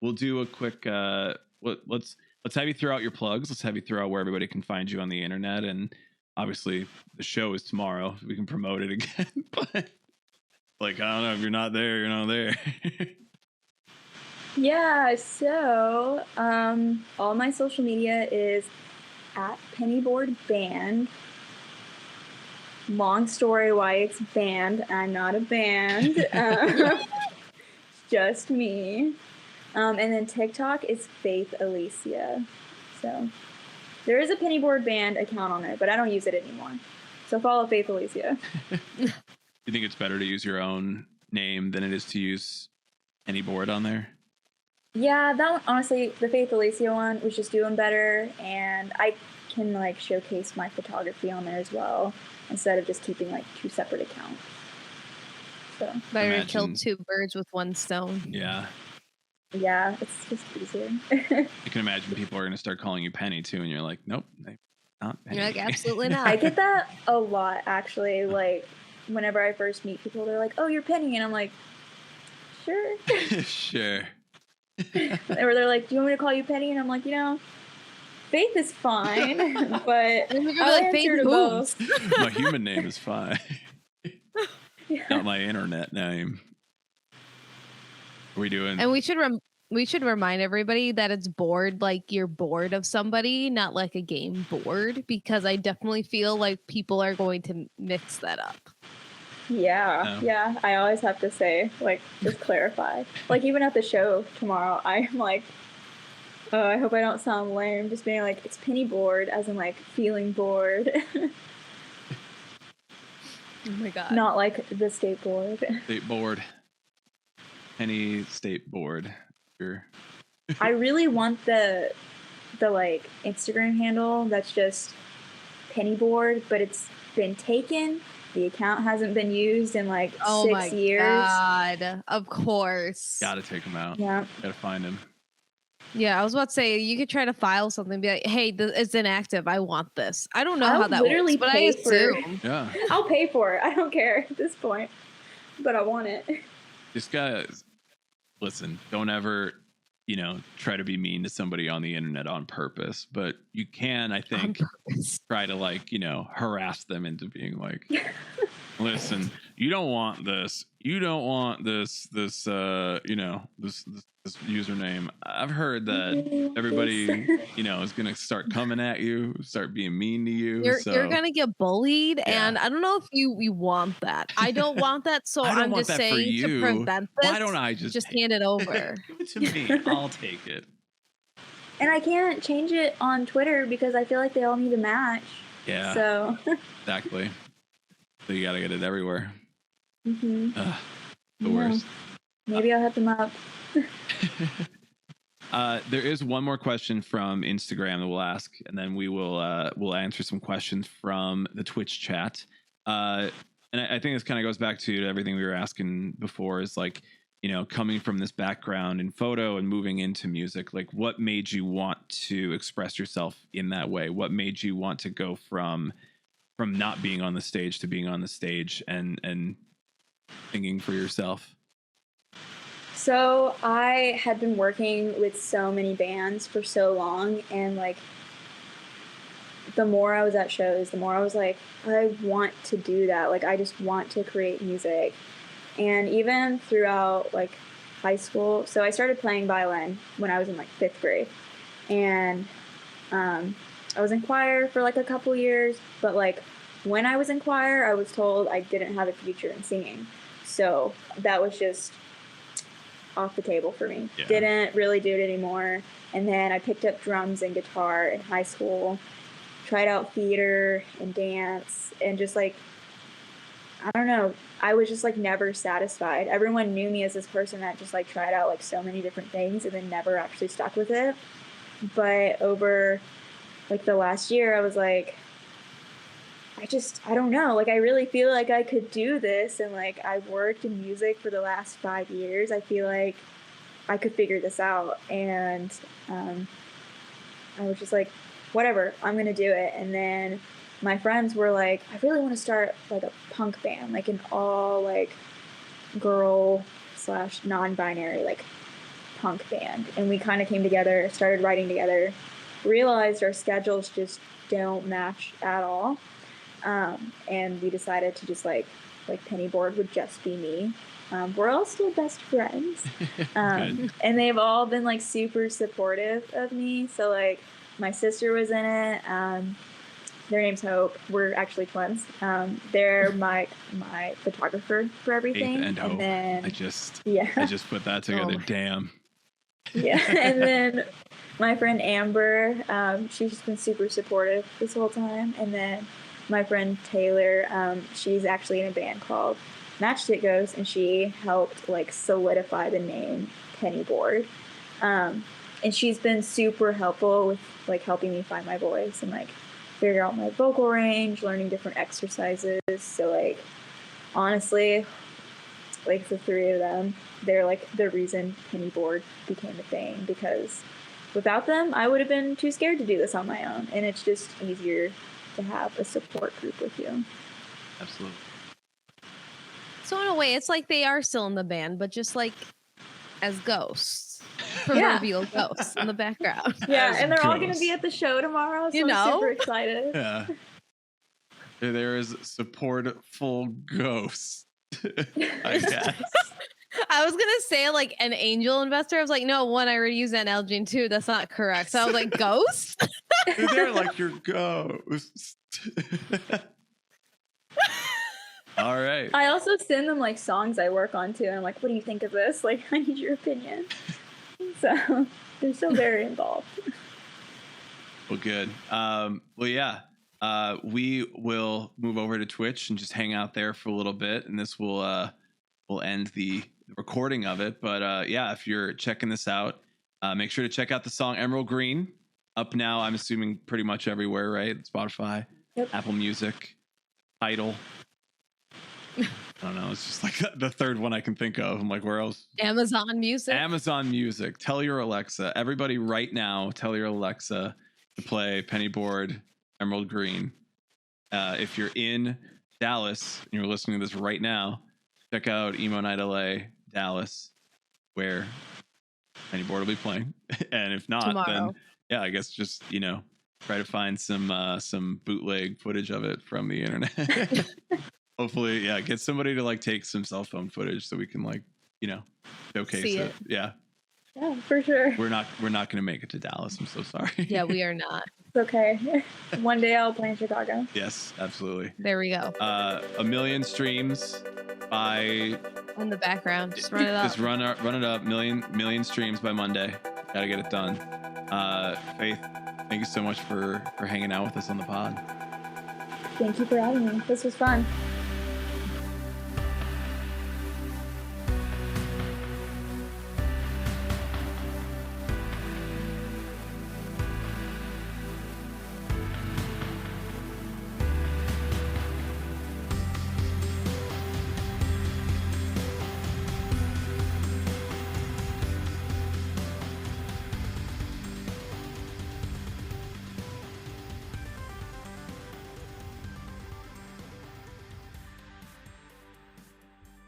We'll do a quick let's have you throw out your plugs. Let's have you throw out where everybody can find you on the internet, and obviously the show is tomorrow. We can promote it again. But like, I don't know, if you're not there, you're not there. Yeah, so all my social media is at Pennyboard Band. Long story why it's band. I'm not a band. Just me. And then TikTok is Faith Alicia. So there is a Pennyboard Band account on it, but I don't use it anymore. So follow Faith Alicia. You think it's better to use your own name than it is to use any board on there? Yeah, that one, honestly, the Faith Alicia one was just doing better, and I can like showcase my photography on there as well instead of just keeping like 2 separate accounts. So better to kill 2 birds with 1 stone. Yeah. Yeah, it's just easier. I can imagine people are going to start calling you Penny too, and you're like, nope, not Penny. You're like, absolutely not. I get that a lot, actually. Like, whenever I first meet people, they're like, oh, you're Penny. And I'm like, sure. Sure. Or they're like, do you want me to call you Penny? And I'm like, Faith is fine, but I'll answer to both. My human name is fine. Yeah. Not my internet name. What are we doing? And we should remind everybody that it's bored like you're bored of somebody, not like a game board, because I definitely feel like people are going to mix that up. Yeah, yeah. I always have to say, like, just clarify. Like, even at the show tomorrow, I'm like, oh, I hope I don't sound lame. Just being like, it's penny bored, as in, like, feeling bored. Oh my god. Not like the state board. State board. Penny state board. Sure. I really want the like Instagram handle that's just penny board, but it's been taken. The account hasn't been used in like 6 years. Oh my god! Of course. Gotta take him out. Yeah. Gotta find him. Yeah, I was about to say you could try to file something, be like, "Hey, it's inactive. I want this." I don't know how that works, but I assume. Yeah. I'll pay for it. I don't care at this point, but I want it. This guy, listen, don't ever, try to be mean to somebody on the internet on purpose, but you can, I think, try to like, harass them into being like, listen, you don't want this. You don't want this username. I've heard that everybody, is going to start coming at you, start being mean to you. You're going to get bullied. Yeah. And I don't know if you want that. I don't want that. So I'm just saying to prevent this. Why don't I just hand it over? Give it to me. I'll take it. And I can't change it on Twitter because I feel like they all need a match. Yeah. So. Exactly. So you got to get it everywhere. Mm-hmm. The worst. Maybe I'll hit them up. There is one more question from Instagram that we'll ask, and then we'll answer some questions from the Twitch chat. And I think this kind of goes back to everything we were asking before, is like, coming from this background in photo and moving into music, like what made you want to express yourself in that way? What made you want to go from not being on the stage to being on the stage and singing for yourself? So I had been working with so many bands for so long, and like the more I was at shows, the more I was like, I want to do that. Like, I just want to create music. And even throughout like high school, so I started playing violin when I was in like 5th grade, and I was in choir for like a couple years, but like when I was in choir, I was told I didn't have a future in singing. So that was just off the table for me. Yeah. Didn't really do it anymore. And then I picked up drums and guitar in high school, tried out theater and dance, and just like, I don't know, I was just like never satisfied. Everyone knew me as this person that just like tried out like so many different things and then never actually stuck with it. But over like the last year, I was like, I don't know. Like, I really feel like I could do this. And like, I've worked in music for the last 5 years. I feel like I could figure this out. And I was just like, whatever, I'm going to do it. And then my friends were like, I really want to start like a punk band, like an all like girl / non-binary like punk band. And we kind of came together, started writing together, realized our schedules just don't match at all. And we decided to just like Pennyboard would just be me. We're all still best friends. And they've all been like super supportive of me. So like my sister was in it. Their name's Hope. We're actually twins. They're my photographer for everything. Faith and Hope. Then I just put that together. Oh. Damn. Yeah. And then my friend Amber, she's just been super supportive this whole time. And then my friend Taylor, she's actually in a band called Matchstick Ghost, and she helped like solidify the name Pennyboard. And she's been super helpful with like helping me find my voice and like figure out my vocal range, learning different exercises. So like honestly, like the three of them, they're like the reason Pennyboard became a thing, because without them I would have been too scared to do this on my own, and it's just easier to have a support group with you. Absolutely. So in a way, it's like they are still in the band, but just like as ghosts, proverbial ghosts in the background. Yeah, As and they're all going to ghosts. be at the show tomorrow, so I'm super excited. Yeah. There is supportful ghosts, I guess. I was gonna say like an angel investor. I was like, no, one, I already used that analogy, and two, that's not correct. So I was like, ghosts? They're like your ghosts. All right. I also send them like songs I work on too, and I'm like, what do you think of this? Like, I need your opinion. So they're still very involved. Well, good. Well, yeah. We will move over to Twitch and just hang out there for a little bit, and this will end the recording of it. But yeah, if you're checking this out, make sure to check out the song Emerald Green. Up now, I'm assuming pretty much everywhere, right? Spotify, Yep. Apple Music, Tidal. I don't know. It's just like the third one I can think of. I'm like, where else? Amazon Music. Amazon Music. Tell your Alexa. Everybody right now, tell your Alexa to play Pennyboard Emerald Green. If you're in Dallas and you're listening to this right now, check out Emo Night LA Dallas, where Pennyboard will be playing. And if not, Tomorrow. then yeah, I guess just, try to find some bootleg footage of it from the internet. Hopefully, yeah, get somebody to like take some cell phone footage so we can like, showcase See it. it. Yeah. Yeah, for sure. We're not going to make it to Dallas. I'm so sorry. Yeah, we are not. It's okay. One day I'll play in Chicago. Yes, absolutely. There we go. 1 million streams by In the background. Just run it up. Just run it up. Million streams by Monday. Gotta get it done. Faith, thank you so much for hanging out with us on the pod. Thank you for having me. This was fun.